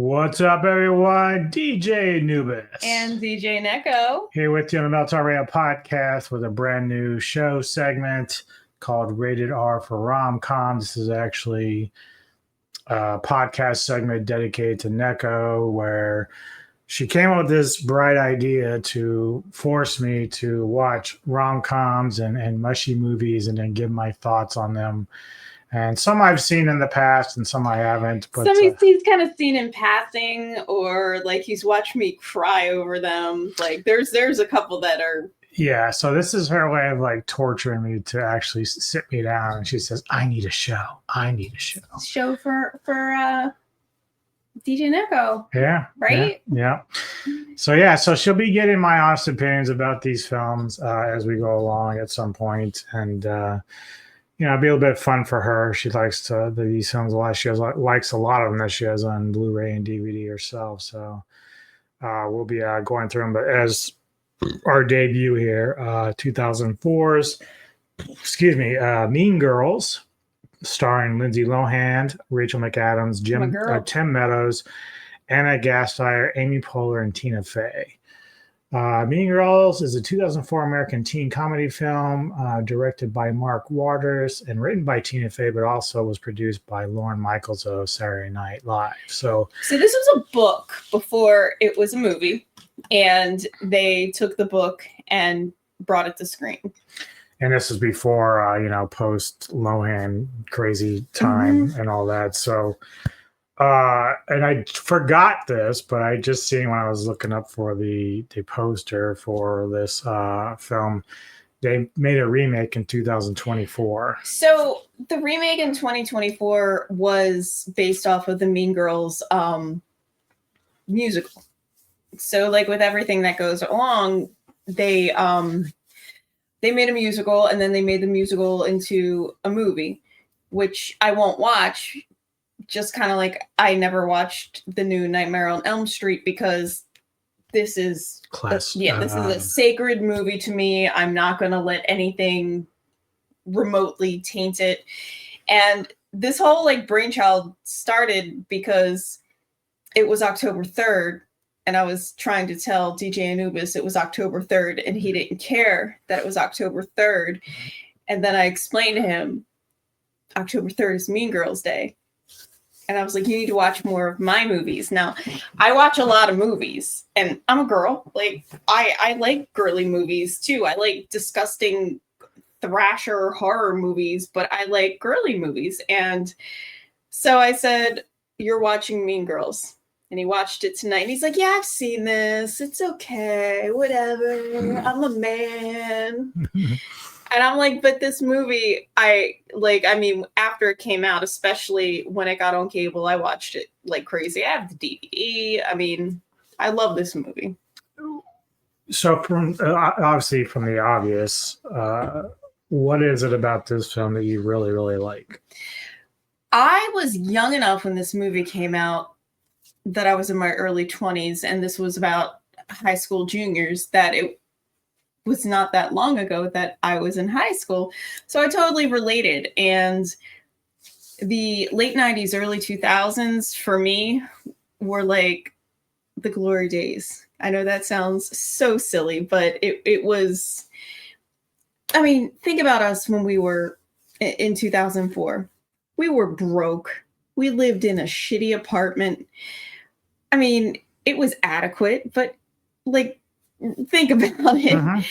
What's up, everyone? DJ Nubis. And DJ Neko. Here with you on the Meltar Radio podcast with a brand new show segment called Rated R for Rom-Com. This is actually a podcast segment dedicated to Neko, where she came up with this bright idea to force me to watch rom-coms and mushy movies and then give my thoughts on them. And some I've seen in the past and some I haven't. But some he's kind of seen in passing, or like he's watched me cry over them. Like there's a couple that are. Yeah, so this is her way of like torturing me to actually sit me down. And she says, I need a show. I need a show. Show for DJ Neko. Yeah. Right? Yeah. So she'll be getting my honest opinions about these films as we go along at some point. And it'll be a little bit fun for her. She likes these films a lot. She likes a lot of them that she has on Blu-ray and DVD herself. So we'll be going through them. But as our debut here, 2004's, Mean Girls, starring Lindsey Lohan, Rachel McAdams, Tim Meadows, Anna Gasteyer, Amy Poehler, and Tina Fey. Mean Girls is a 2004 American teen comedy film directed by Mark Waters and written by Tina Fey, but also was produced by Lorne Michaels of Saturday Night Live. So this was a book before it was a movie, and they took the book and brought it to screen. and this is before post Lohan crazy time and all that. So and I forgot this, but I just seen when I was looking up for the poster for this film, they made a remake in 2024. So the remake in 2024 was based off of the Mean Girls musical. So like with everything that goes along, they made a musical, and then they made the musical into a movie, which I won't watch. Just kind of like I never watched the new Nightmare on Elm Street because this is this is a sacred movie to me. I'm not going to let anything remotely taint it. And this whole like brainchild started because it was October 3rd, and I was trying to tell DJ Anubis it was October 3rd, and he didn't care that it was October 3rd. And then I explained to him October 3rd is Mean Girls Day. And I was like, you need to watch more of my movies. Now, I watch a lot of movies, and I'm a girl. Like, I like girly movies, too. I like disgusting thrasher horror movies, but I like girly movies. And so I said, you're watching Mean Girls. And he watched it tonight, and he's like, yeah, I've seen this. It's okay. Whatever. I'm a man. And I'm like, but this movie, after it came out, especially when it got on cable, I watched it like crazy. I have the DVD. I mean, I love this movie. So from obviously from the obvious, what is it about this film that you really, really like? I was young enough when this movie came out that I was in my early 20s, and this was about high school juniors, that it was not that long ago that I was in high school. So I totally related. And the late 90s, early 2000s for me were like the glory days. I know that sounds so silly, but it was, I mean, think about us when we were in 2004. We were broke. We lived in a shitty apartment. I mean, it was adequate, but like, think about it.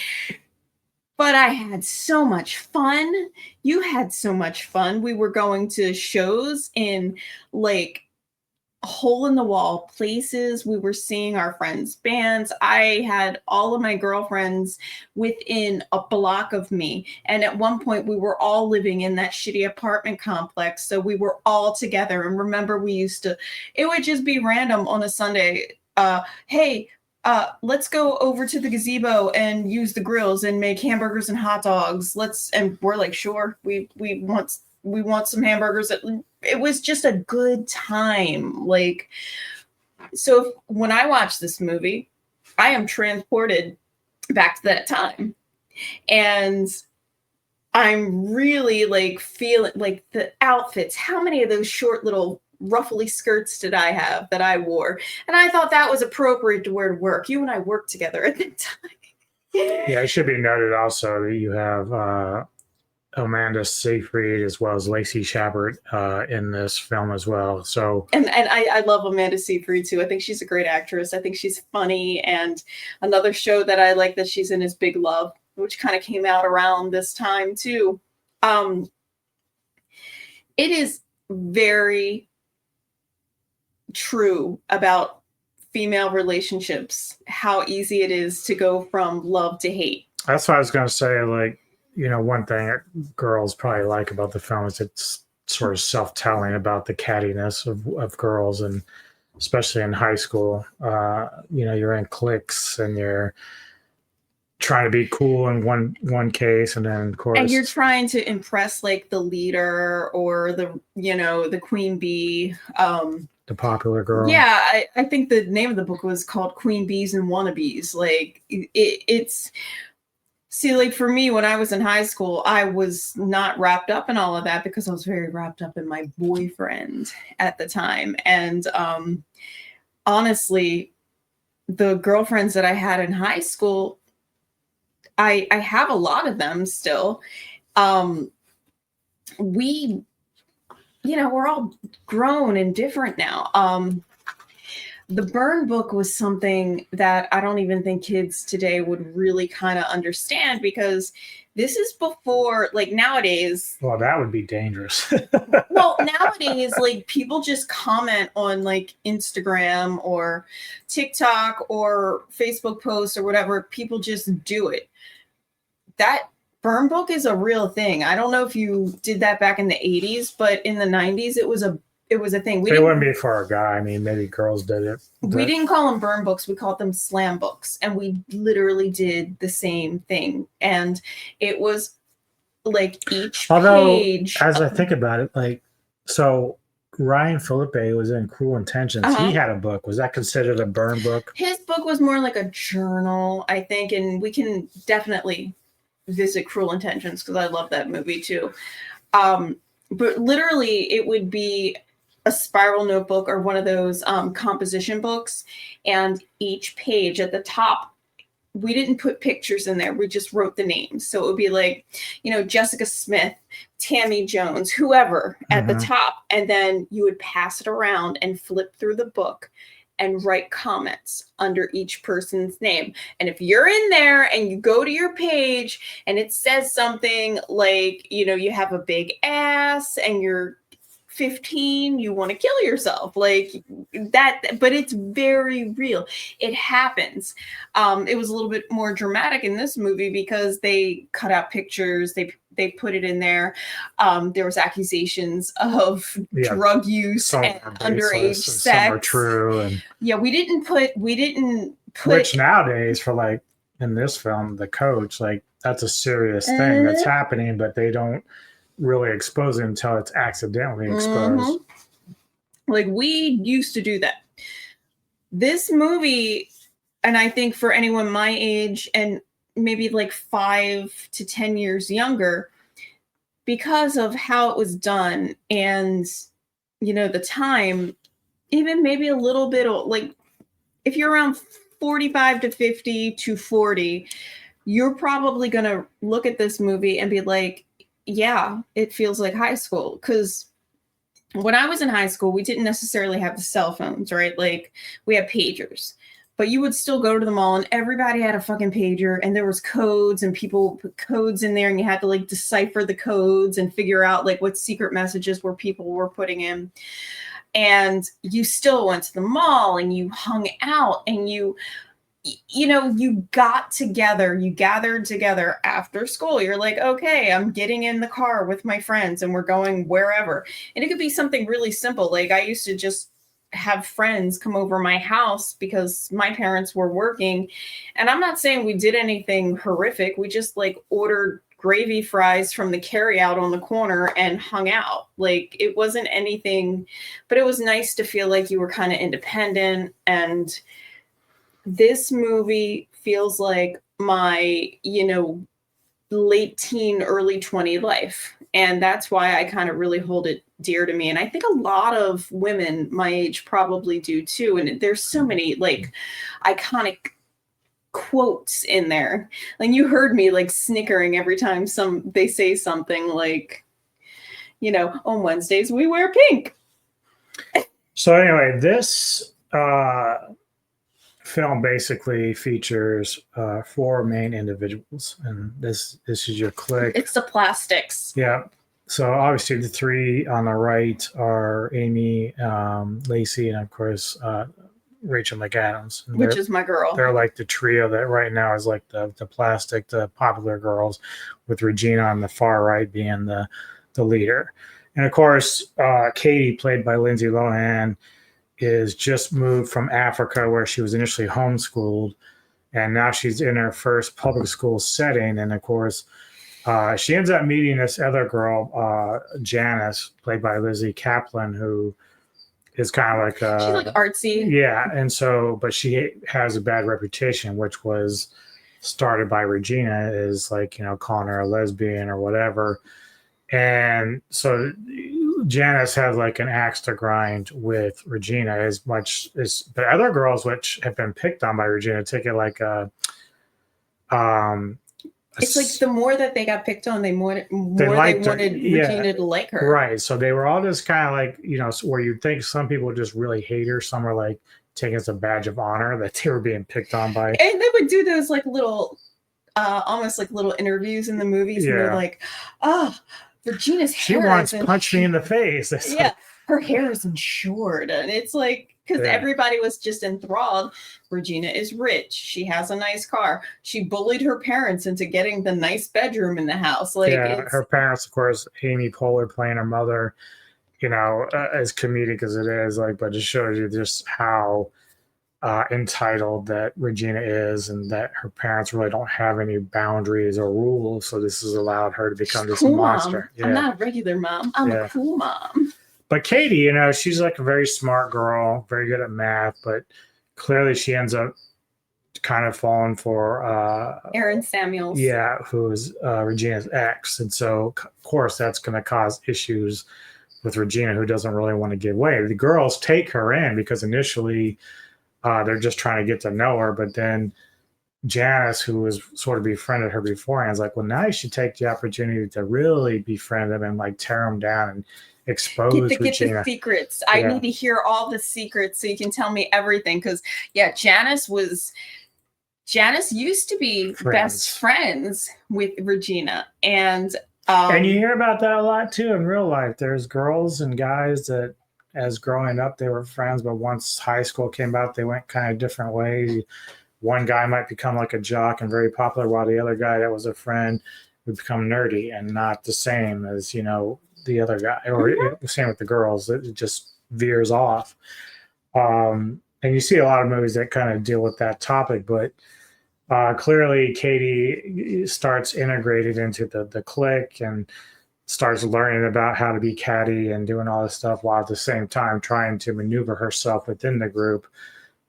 But I had so much fun. You had so much fun. We were going to shows in like hole in the wall places. We were seeing our friends' bands. I had all of my girlfriends within a block of me. And at one point we were all living in that shitty apartment complex. So we were all together. And remember, it would just be random on a Sunday. Hey, let's go over to the gazebo and use the grills and make hamburgers and hot dogs. And we're like, sure, we want some hamburgers. It was just a good time. Like, so when I watch this movie, I am transported back to that time. And I'm really like feeling like the outfits. How many of those short little ruffly skirts did I have that I wore? And I thought that was appropriate to wear to work. You and I worked together at the time. Yeah, it should be noted also that you have Amanda Seyfried as well as Lacy Chabert in this film as well. So and I love Amanda Seyfried too. I think she's a great actress. I think she's funny. And another show that I like that she's in is Big Love, which kind of came out around this time too. It is very true about female relationships, how easy it is to go from love to hate. That's what I was going to say. Like, one thing that girls probably like about the film is it's sort of self-telling about the cattiness of girls, and especially in high school. You're in cliques and you're trying to be cool in one case, and then of course, and you're trying to impress like the leader or the queen bee, the popular girl. Yeah, I think the name of the book was called Queen Bees and Wannabes. Like it's see, like for me, when I was in high school, I was not wrapped up in all of that because I was very wrapped up in my boyfriend at the time. And honestly, the girlfriends that I had in high school, I have a lot of them still. We're all grown and different now. The burn book was something that I don't even think kids today would really kind of understand, because this is before, like, nowadays. Well, that would be dangerous. Well, nowadays, like, people just comment on like Instagram or TikTok or Facebook posts or whatever. People just do it. That burn book is a real thing. I don't know if you did that back in the 80s, but in the 90s, it was a thing. It wouldn't be for a guy. I mean, maybe girls did it. We didn't call them burn books. We called them slam books. And we literally did the same thing. And it was like each page. As I think about it, like, so Ryan Philippe was in Cruel Intentions. He had a book. Was that considered a burn book? His book was more like a journal, I think. And we can definitely visit Cruel Intentions, because I love that movie too. But literally, it would be a spiral notebook or one of those composition books, and each page at the top, we didn't put pictures in there, we just wrote the names. So it would be like, you know, Jessica Smith, Tammy Jones, whoever at the top, and then you would pass it around and flip through the book and write comments under each person's name. And if you're in there and you go to your page and it says something like, you know, you have a big ass and you're 15, you want to kill yourself, like that. But it's very real. It happens. It was a little bit more dramatic in this movie because they cut out pictures. They put it in there. There was accusations of drug use and underage sex. Some are true. And we didn't put. Which nowadays, for like in this film, the coach, like, that's a serious thing that's happening, but they don't really expose it until it's accidentally exposed. Like, we used to do that. This movie, and I think for anyone my age and maybe like 5 to 10 years younger, because of how it was done and, you know, the time, even maybe a little bit, like, if you're around 45 to 50 to 40, you're probably going to look at this movie and be like, yeah, it feels like high school. Because when I was in high school, we didn't necessarily have the cell phones, right? Like, we had pagers, but you would still go to the mall and everybody had a fucking pager, and there was codes and people put codes in there, and you had to like decipher the codes and figure out like what secret messages were people were putting in. And you still went to the mall and you hung out and you got together, you gathered together after school. You're like, okay, I'm getting in the car with my friends and we're going wherever. And it could be something really simple. Like, I used to just have friends come over my house because my parents were working. And I'm not saying we did anything horrific. We just like ordered gravy fries from the carryout on the corner and hung out. Like, it wasn't anything, but it was nice to feel like you were kind of independent. And this movie feels like my, late teen, early 20 life. And that's why I kind of really hold it dear to me. And I think a lot of women my age probably do too. And there's so many like iconic quotes in there. Like, you heard me like snickering every time they say something like, on Wednesdays we wear pink. So anyway, this film basically features 4 main individuals, and this is your clique. It's the Plastics. Yeah. So obviously the 3 on the right are Amy, Lacy, and of course Rachel McAdams, which is my girl. They're like the trio that right now is like the Plastic, the popular girls, with Regina on the far right being the leader. And of course, Katie, played by Lindsey Lohan, is just moved from Africa, where she was initially homeschooled, and now she's in her first public school setting. And of course, she ends up meeting this other girl, Janice, played by Lizzie Kaplan, who is kind of like she's like artsy. Yeah, and so, but she has a bad reputation, which was started by Regina, is like, calling her a lesbian or whatever. And so Janice has like an axe to grind with Regina, as much as the other girls, which have been picked on by Regina, take it like it's like the more that they got picked on, they wanted Regina to like her. Right. So they were all just kind of like, where you'd think some people just really hate her. Some are like taken as a badge of honor that they were being picked on by. And they would do those like little, almost like little interviews in the movies, and they're like, "Oh, Regina's hair. She once punched me in the face." It's yeah, her hair is short, and it's like because everybody was just enthralled. Regina is rich. She has a nice car. She bullied her parents into getting the nice bedroom in the house. Like, her parents, of course, Amy Poehler playing her mother. You know, as comedic as it is, like, but it shows you just how entitled that Regina is, and that her parents really don't have any boundaries or rules. So this has allowed her to become this monster. I'm not a regular mom. I'm a cool mom. But Katie, you know, she's like a very smart girl, very good at math, but clearly she ends up kind of falling for Aaron Samuels. Yeah, who's Regina's ex. And so, of course, that's going to cause issues with Regina, who doesn't really want to give way. The girls take her in because initially they're just trying to get to know her, but then Janice, who was sort of befriended her beforehand, is like, well, now you should take the opportunity to really befriend them and like tear them down and expose get the secrets. I need to hear all the secrets so you can tell me everything. Because Janice used to be best friends with Regina, and you hear about that a lot too in real life. There's girls and guys that, as growing up, they were friends, but once high school came out, they went kind of different ways. One guy might become like a jock and very popular, while the other guy that was a friend would become nerdy and not the same as, you know, the other guy. Or same with the girls. It just veers off. And you see a lot of movies that kind of deal with that topic, but clearly Katie starts integrated into the clique and starts learning about how to be catty and doing all this stuff, while at the same time trying to maneuver herself within the group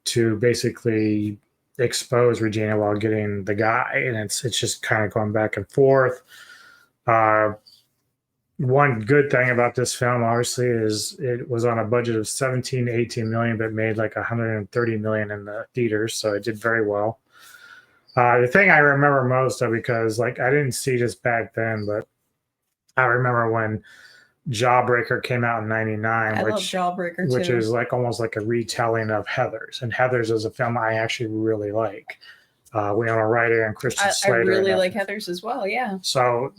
to basically expose Regina while getting the guy. And it's just kind of going back and forth. One good thing about this film, obviously, is it was on a budget of 17 to 18 million, but made like 130 million in the theaters. So it did very well. The thing I remember most of, because like I didn't see this back then, but I remember when Jawbreaker came out in '99, I love Jawbreaker which too. is like almost like a retelling of Heathers. And Heathers is a film I actually really like. Winona Ryder and Christian Slater. I really like Heathers as well. Yeah. So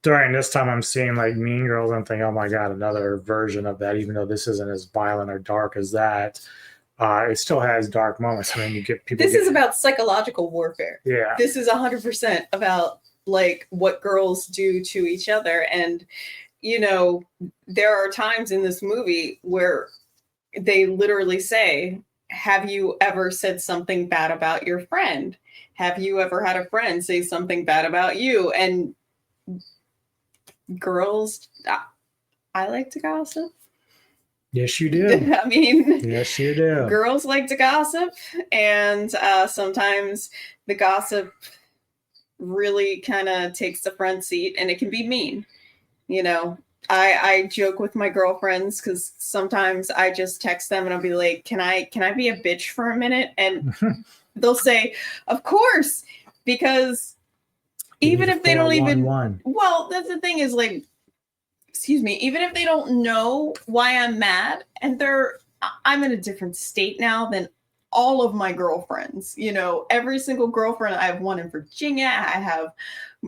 during this time, I'm seeing like Mean Girls and thinking, oh my God, another version of that, even though this isn't as violent or dark as that. It still has dark moments. I mean, you get people. This is about psychological warfare. Yeah. This is 100% about like what girls do to each other. And, you know, there are times in this movie where they literally say, have you ever said something bad about your friend? Have you ever had a friend say something bad about you? And girls, I like to gossip. Yes, you do. I mean, yes, you do. Girls like to gossip, and sometimes the gossip really kind of takes the front seat, and it can be mean. You know, I joke with my girlfriends because sometimes I just text them and I'll be like, "Can I be a bitch for a minute?" And they'll say, "Of course," because even if they don't even, well, that's the thing is like, excuse me, even if they don't know why I'm mad, and I'm in a different state now than all of my girlfriends. You know, every single girlfriend, I have one in Virginia. I have,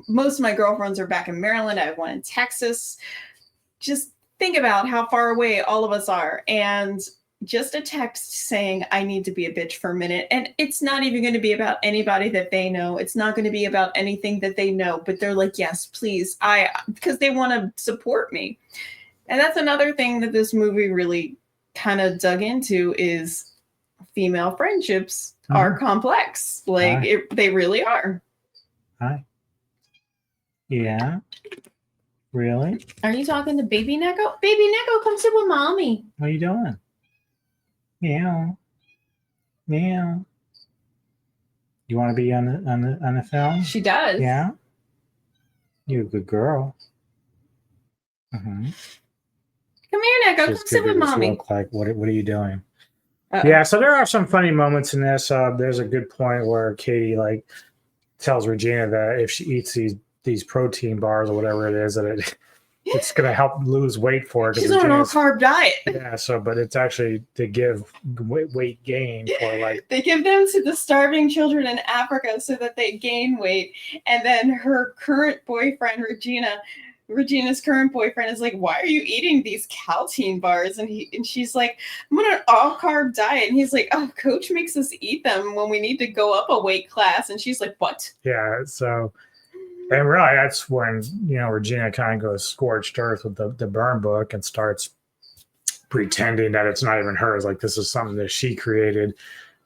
most of my girlfriends are back in Maryland. I have one in Texas. Just think about how far away all of us are. And just a text saying, I need to be a bitch for a minute. And it's not even going to be about anybody that they know. It's not going to be about anything that they know, but they're like, yes, please. Because they want to support me. And that's another thing that this movie really kind of dug into is female friendships are complex. Like they really are. Hi. Yeah. Really? Are you talking to Baby Neko? Baby Neko, come sit with mommy. What are you doing? Meow. Meow. You want to be on the film? She does. Yeah. You're a good girl. Mm-hmm. Come here, Neko. Come sit with mommy. Look like what are you doing? Yeah. So there are some funny moments in this. There's a good point where Katie like tells Regina that if she eats these protein bars or whatever it is, that it's going to help lose weight for her. She's on an all-carb diet. Yeah, so, but it's actually to give weight gain for like. They give them to the starving children in Africa so that they gain weight. And then her current boyfriend, Regina's current boyfriend is like, why are you eating these calcium bars? And she's like, I'm on an all-carb diet. And he's like, oh, coach makes us eat them when we need to go up a weight class. And she's like, what? Yeah, so, and really that's when, Regina kind of goes scorched earth with the burn book and starts pretending that it's not even hers. Like, this is something that she created,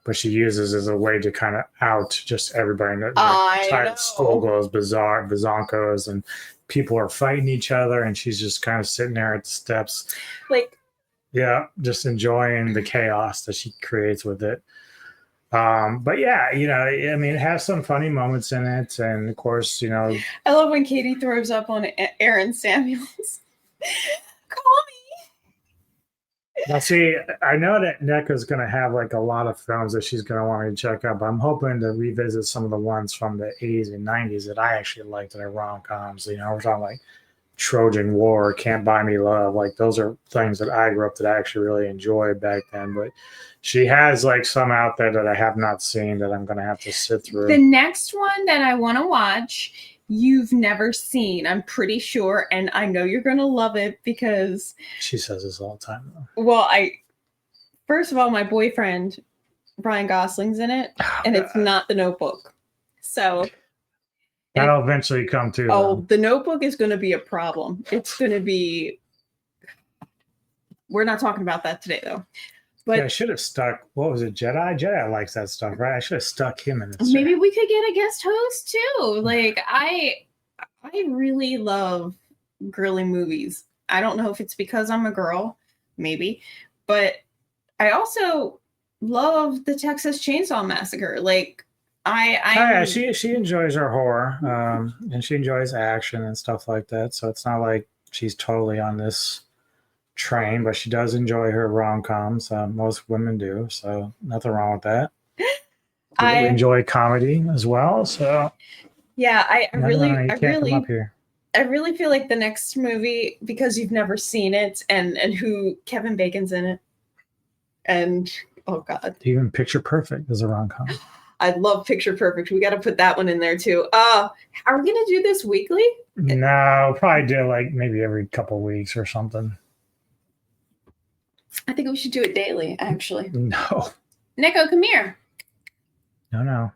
but she uses as a way to kind of out just everybody. The entire school goes bizarre, bazonkos, and people are fighting each other, and she's just kind of sitting there at the steps, like, yeah, just enjoying the chaos that she creates with it. But yeah, I mean, it has some funny moments in it, and of course, I love when Katie throws up on Aaron Samuels. Call me. Now, see, I know that Neko's going to have like a lot of films that she's going to want me to check out, but I'm hoping to revisit some of the ones from the 80s and 90s that I actually liked that are rom-coms. We're talking like Trojan War, Can't Buy Me Love. Like, those are things that I grew up that I actually really enjoyed back then. But she has like some out there that I have not seen that I'm going to have to sit through. The next one that I want to watch, you've never seen, I'm pretty sure, and I know you're going to love it because she says this all the time, though. Well, first of all, my boyfriend Ryan Gosling's in it, and it's not The Notebook. So that'll eventually come too. Oh, The Notebook is going to be a problem. It's going to be. We're not talking about that today, though. But yeah, I should have stuck. What was it, Jedi? Jedi likes that stuff, right? I should have stuck him in it. Maybe we could get a guest host too. Like, I really love girly movies. I don't know if it's because I'm a girl, maybe, but I also love the Texas Chainsaw Massacre. Like, yeah, she enjoys her horror, and she enjoys action and stuff like that. So it's not like she's totally on this train, but she does enjoy her rom-coms. Most women do, so nothing wrong with that. I enjoy comedy as well. So yeah, I really feel like the next movie, because you've never seen it, and who Kevin Bacon's in it, and oh god, even Picture Perfect is a rom-com. I love Picture Perfect. We got to put that one in there too. Are we gonna do this weekly? No, we'll probably do like maybe every couple of weeks or something. I think we should do it daily, actually. No. Neko, come here. No.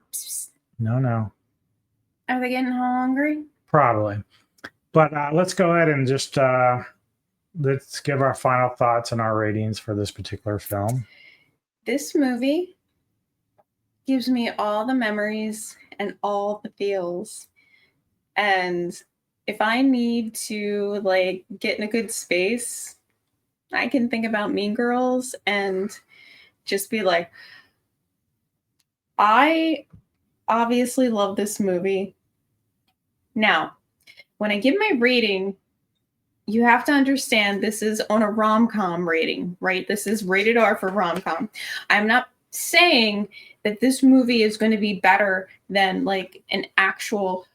Are they getting hungry? Probably. But let's go ahead and just let's give our final thoughts and our ratings for this particular film. This movie gives me all the memories and all the feels. And if I need to like get in a good space, I can think about Mean Girls and just be like, I obviously love this movie. Now, when I give my rating, you have to understand this is on a rom-com rating, right? This is rated R for rom-com. I'm not saying that this movie is going to be better than like an actual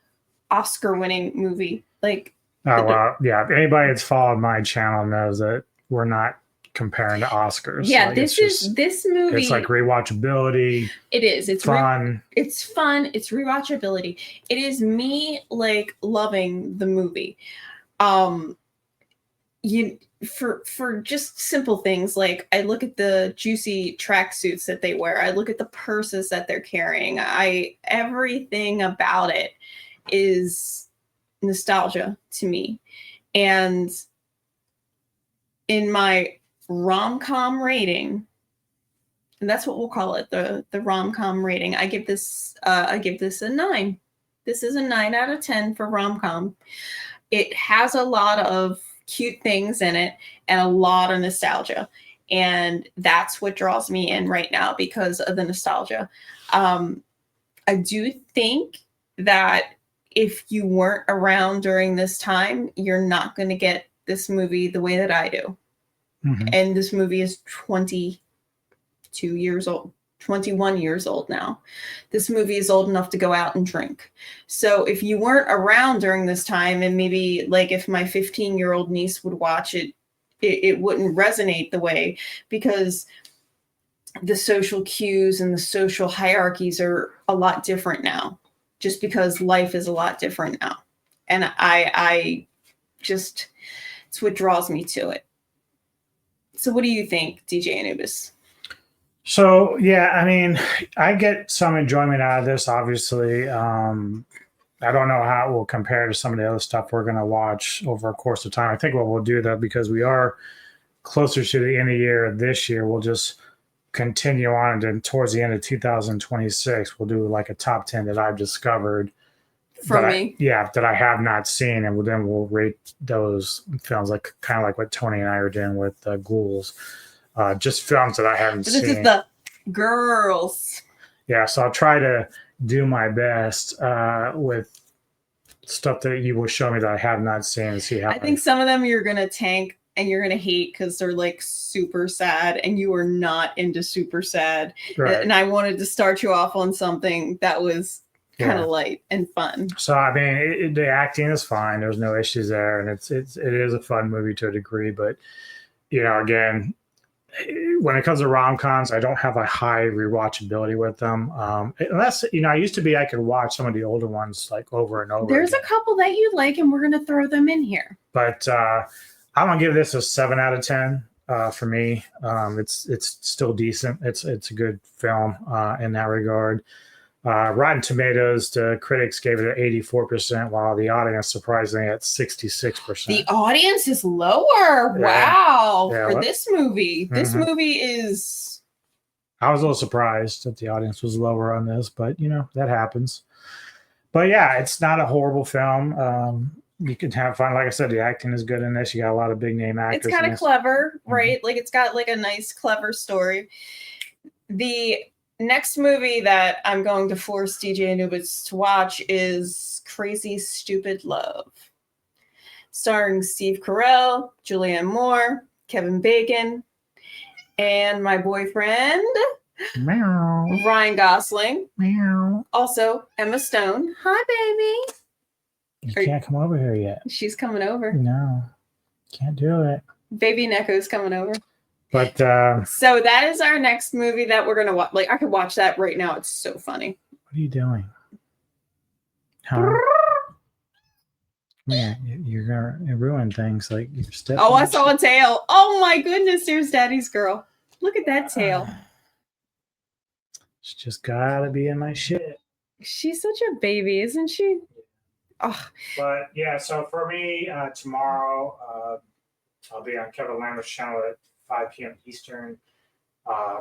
Oscar-winning movie. Like, well, yeah. If anybody that's followed my channel knows that we're not comparing to Oscars. Yeah, like, this movie. It's like rewatchability. It is. It's fun. It's fun. It's rewatchability. It is me like loving the movie. For just simple things, like I look at the juicy tracksuits that they wear. I look at the purses that they're carrying. Everything about it is nostalgia to me. And in my rom-com rating, and that's what we'll call it, the rom-com rating, I give this a 9. This is a 9 out of 10 for rom-com. It has a lot of cute things in it and a lot of nostalgia, and that's what draws me in right now because of the nostalgia. I do think that if you weren't around during this time, you're not going to get this movie the way that I do. Mm-hmm. And this movie is 22 years old. 21 years old now. This movie is old enough to go out and drink. So if you weren't around during this time, and maybe like if my 15-year-old niece would watch it, it wouldn't resonate the way, because the social cues and the social hierarchies are a lot different now, just because life is a lot different now. And I just, it's what draws me to it. So what do you think, DJ Anubis? So, yeah, I mean, I get some enjoyment out of this, obviously. I don't know how it will compare to some of the other stuff we're going to watch over a course of time. I think what we'll do, though, because we are closer to the end of the year this year, we'll just continue on, and then towards the end of 2026, we'll do like a top 10 that I've discovered. That I have not seen, and then we'll rate those films, like kind of like what Tony and I are doing with Ghouls. Just films that I haven't seen. This is the girls. Yeah, so I'll try to do my best with stuff that you will show me that I have not seen and see how. I think some of them you're going to tank and you're going to hate because they're like super sad, and you are not into super sad. Right. And I wanted to start you off on something that was kind of light and fun. So, I mean, the acting is fine. There's no issues there. And it is a fun movie to a degree. But, you know, again, when it comes to rom-coms, I don't have a high rewatchability with them. Unless, you know, I used to be, I could watch some of the older ones like over and over. There's a couple that you like, and we're going to throw them in here. But I'm going to give this a 7 out of 10 for me. It's still decent. It's a good film in that regard. Rotten Tomatoes, the critics gave it an 84%, while the audience surprisingly at 66%. The audience is lower. Yeah. Wow. Yeah, for this movie. This movie is... I was a little surprised that the audience was lower on this, but, you know, that happens. But, yeah, it's not a horrible film. You can have fun. Like I said, the acting is good in this. You got a lot of big-name actors. It's kind of clever, right? Like, it's got, like, a nice, clever story. The next movie that I'm going to force DJ Anubis to watch is Crazy Stupid Love, starring Steve Carell, Julianne Moore, Kevin Bacon, and my boyfriend, Meow. Ryan Gosling. Meow. Also, Emma Stone. Hi, baby. You can't come over here yet. She's coming over. No, can't do it. Baby Neko's coming over. But so that is our next movie that we're gonna watch. Like, I could watch that right now. It's so funny. What are you doing? Huh? Man, you're gonna ruin things like your step. Oh, I saw a tail. Oh my goodness, there's Daddy's girl. Look at that tail. It's just gotta be in my shit. She's such a baby, isn't she? Oh. But yeah, so for me, tomorrow, I'll be on Kevin Lambert's channel at 5 p.m. Eastern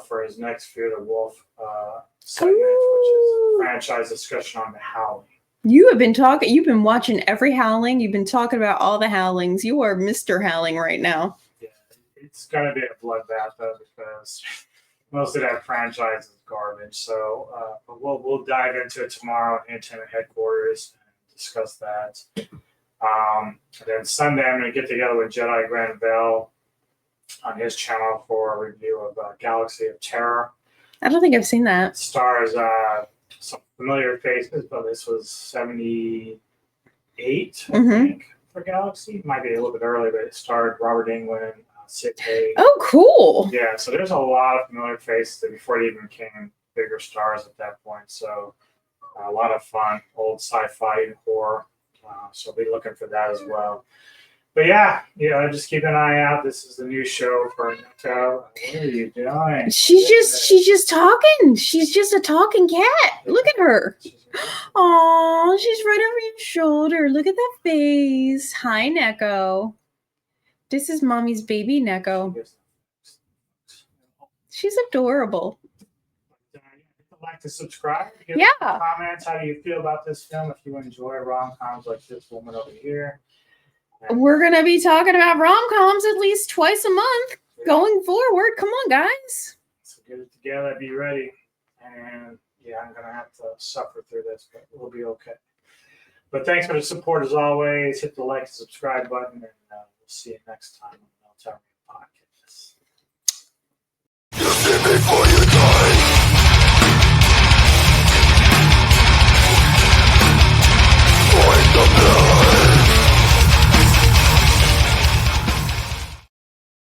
for his next Fear the Wolf segment, which is a franchise discussion on The Howling. You've been watching every Howling. You've been talking about all the Howlings. You are Mr. Howling right now. Yeah, it's going to be a bloodbath, though, because most of that franchise is garbage. So but we'll dive into it tomorrow at Entertainment Headquarters and discuss that. And then Sunday, I'm going to get together with Jedi Grand Bell on his channel for a review of Galaxy of Terror. I don't think I've seen that. It stars some familiar faces, but this was 78, I think, for Galaxy. It might be a little bit early, but it starred Robert Englund, Sid Haig. Oh, cool. Yeah, so there's a lot of familiar faces that before they even became bigger stars at that point. So a lot of fun, old sci-fi and horror. So I'll be looking for that as well. But yeah, just keep an eye out. This is the new show for Neko. What are you doing? She's just talking. She's just a talking cat. Look at her. Oh, she's right over your shoulder. Look at that face. Hi, Neko. This is mommy's baby, Neko. She's adorable. Like to subscribe. Give comments. How do you feel about this film? If you enjoy rom-coms like this woman over here. We're going to be talking about rom-coms at least twice a month going forward. Come on, guys. So get it together. Be ready. And yeah, I'm going to have to suffer through this, but we'll be okay. But thanks for the support as always. Hit the like and subscribe button, and we'll see you next time on the Podcast.